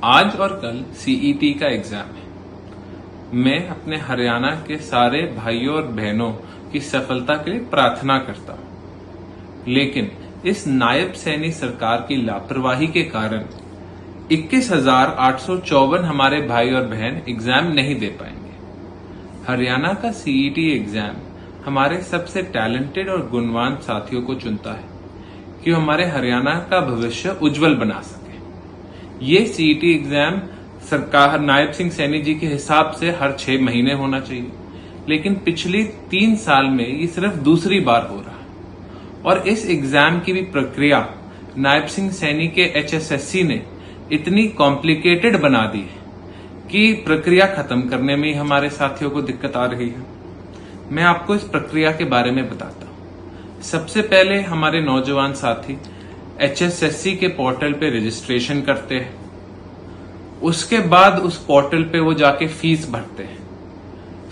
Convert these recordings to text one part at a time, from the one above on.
आज और कल सीईटी का एग्जाम है। मैं अपने हरियाणा के सारे भाइयों और बहनों की सफलता के लिए प्रार्थना करता हूं, लेकिन इस नायब सैनी सरकार की लापरवाही के कारण 21,854 हमारे भाई और बहन एग्जाम नहीं दे पाएंगे। हरियाणा का सीईटी एग्जाम हमारे सबसे टैलेंटेड और गुणवान साथियों को चुनता है कि हमारे हरियाणा का भविष्य उज्जवल बना सके। ये सीईटी एग्जाम सरकार नायब सिंह सैनी जी के हिसाब से हर 6 महीने होना चाहिए, लेकिन पिछली 3 साल में ये सिर्फ दूसरी बार हो रहा है। और इस एग्जाम की भी प्रक्रिया नायब सिंह सैनी के एचएसएससी ने इतनी कॉम्प्लिकेटेड बना दी है कि प्रक्रिया खत्म करने में ही हमारे साथियों को दिक्कत आ रही है। मैं आपको इस प्रक्रिया के बारे में बताता हूं। सबसे पहले हमारे नौजवान साथी एचएसएससी के पोर्टल पे रजिस्ट्रेशन करते हैं। उसके बाद उस पोर्टल पे वो जाके फीस भरते हैं।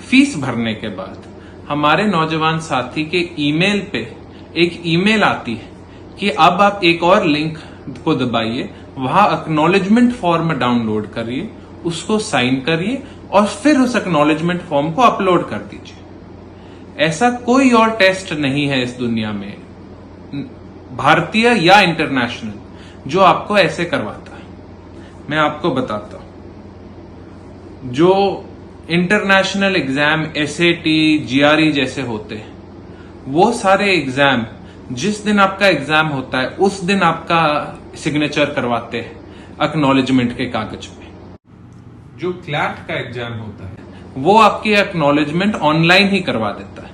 फीस भरने के बाद हमारे नौजवान साथी के ईमेल पे एक ईमेल आती है कि अब आप एक और लिंक को दबाइए, वहां एक्नॉलेजमेंट फॉर्म डाउनलोड करिए, उसको साइन करिए और फिर उस एक्नॉलेजमेंट फॉर्म को अपलोड कर दीजिए। ऐसा कोई और टेस्ट नहीं है इस दुनिया में, भारतीय या इंटरनेशनल, जो आपको ऐसे करवाता है। मैं आपको बताता हूं, जो इंटरनेशनल एग्जाम एसएटी, जीआरई जैसे होते हैं, वो सारे एग्जाम जिस दिन आपका एग्जाम होता है उस दिन आपका सिग्नेचर करवाते हैं एक्नॉलेजमेंट के कागज पे। जो क्लैट का एग्जाम होता है वो आपकी एक्नॉलेजमेंट ऑनलाइन ही करवा देता है,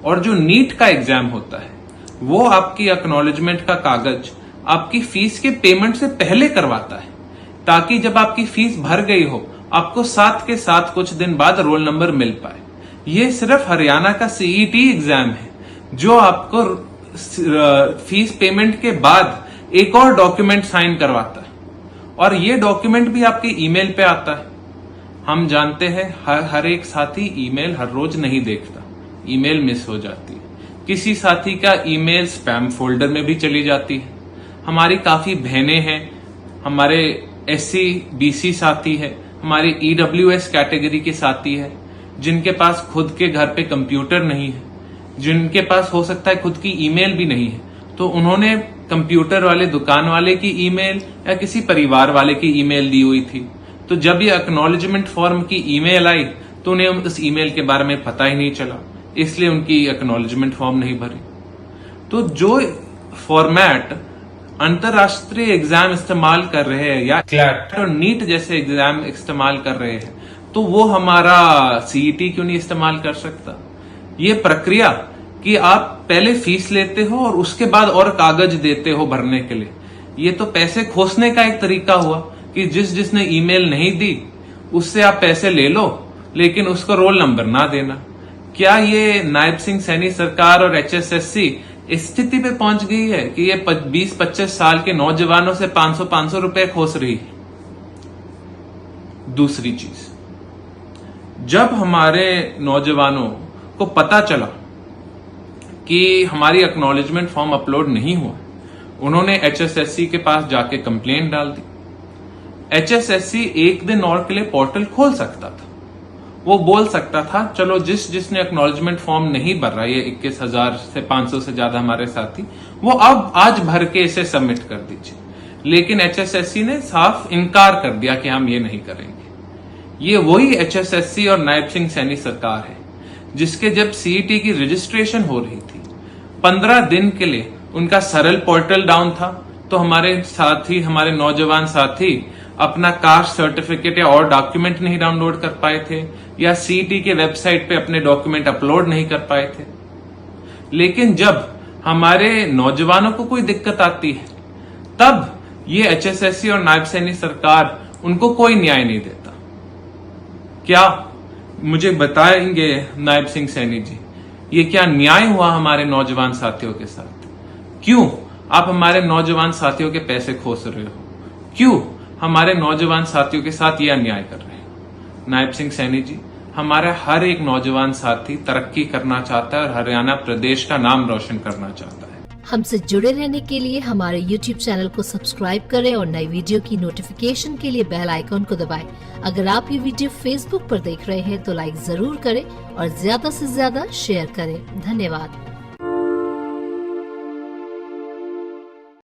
और जो नीट का एग्जाम होता है वो आपकी एक्नॉलेजमेंट का कागज आपकी फीस के पेमेंट से पहले करवाता है, ताकि जब आपकी फीस भर गई हो आपको साथ के साथ कुछ दिन बाद रोल नंबर मिल पाए। ये सिर्फ हरियाणा का सीईटी एग्जाम है जो आपको फीस पेमेंट के बाद एक और डॉक्यूमेंट साइन करवाता है, और ये डॉक्यूमेंट भी आपके ईमेल पे आता है। हम जानते हैं हर एक साथी ईमेल हर रोज नहीं देखता, ईमेल मिस हो जाती है। किसी साथी का ईमेल स्पैम फोल्डर में भी चली जाती है। हमारी काफी बहनें हैं, हमारे एससी बीसी साथी है, हमारे ईडब्ल्यूएस कैटेगरी के साथी है, जिनके पास खुद के घर पे कंप्यूटर नहीं है, जिनके पास हो सकता है खुद की ईमेल भी नहीं है, तो उन्होंने कंप्यूटर वाले दुकान वाले की ईमेल या किसी परिवार वाले की ईमेल दी हुई थी। तो जब ये एक्नॉलेजमेंट फॉर्म की ईमेल आई तो उन्हें उस ईमेल के बारे में पता ही नहीं चला, इसलिए उनकी एक्नॉलेजमेंट फॉर्म नहीं भरी। तो जो फॉर्मेट अंतरराष्ट्रीय एग्जाम इस्तेमाल कर रहे हैं या क्लैट और नीट जैसे एग्जाम इस्तेमाल कर रहे हैं, तो वो हमारा सीईटी क्यों नहीं इस्तेमाल कर सकता? ये प्रक्रिया कि आप पहले फीस लेते हो और उसके बाद और कागज देते हो भरने के लिए, ये तो पैसे खोसने का एक तरीका हुआ कि जिसने ईमेल नहीं दी उससे आप पैसे ले लो, लेकिन उसको रोल नंबर ना देना। क्या ये नायब सिंह सैनी सरकार और एचएसएससी इस स्थिति पे पहुंच गई है कि ये 20-25 साल के नौजवानों से 500-500 रुपए खोस रही है? दूसरी चीज, जब हमारे नौजवानों को पता चला कि हमारी एक्नॉलेजमेंट फॉर्म अपलोड नहीं हुआ, उन्होंने एचएसएससी के पास जाके कंप्लेंट डाल दी। एचएसएससी एक दिन और के लिए पोर्टल खोल सकता था, वो बोल सकता था चलो जिसने एक्नॉलेजमेंट फॉर्म नहीं भर रहा, ये 21,000 से 500 से ज्यादा हमारे साथी, वो अब आज भर के इसे सबमिट कर दीजिए। लेकिन एचएसएससी ने साफ इनकार कर दिया कि हम ये नहीं करेंगे। ये वही एचएसएससी और नायब सिंह सैनी सरकार है जिसके जब सीईटी की रजिस्ट्रेशन हो रही थी 15 दिन के लिए उनका सरल पोर्टल डाउन था, तो हमारे साथी, हमारे नौजवान साथी अपना कास्ट सर्टिफिकेट या और डॉक्यूमेंट नहीं डाउनलोड कर पाए थे, या सीईटी के वेबसाइट पे अपने डॉक्यूमेंट अपलोड नहीं कर पाए थे। लेकिन जब हमारे नौजवानों को कोई दिक्कत आती है तब ये एचएसएससी और नायब सैनी सरकार उनको कोई न्याय नहीं देता। क्या मुझे बताएंगे नायब सिंह सैनी जी, ये क्या न्याय हुआ हमारे नौजवान साथियों के साथ? क्यों आप हमारे नौजवान साथियों के पैसे खोस रहे हो? क्यों हमारे नौजवान साथियों के साथ ये अन्याय कर रहे हैं? नायब सिंह सैनी जी, हमारा हर एक नौजवान साथी तरक्की करना चाहता है और हरियाणा प्रदेश का नाम रोशन करना चाहता है। हमसे जुड़े रहने के लिए हमारे YouTube चैनल को सब्सक्राइब करें और नई वीडियो की नोटिफिकेशन के लिए बेल आइकॉन को दबाएं। अगर आप ये वीडियो Facebook पर देख रहे हैं तो लाइक जरूर करें और ज्यादा से ज्यादा शेयर करें। धन्यवाद।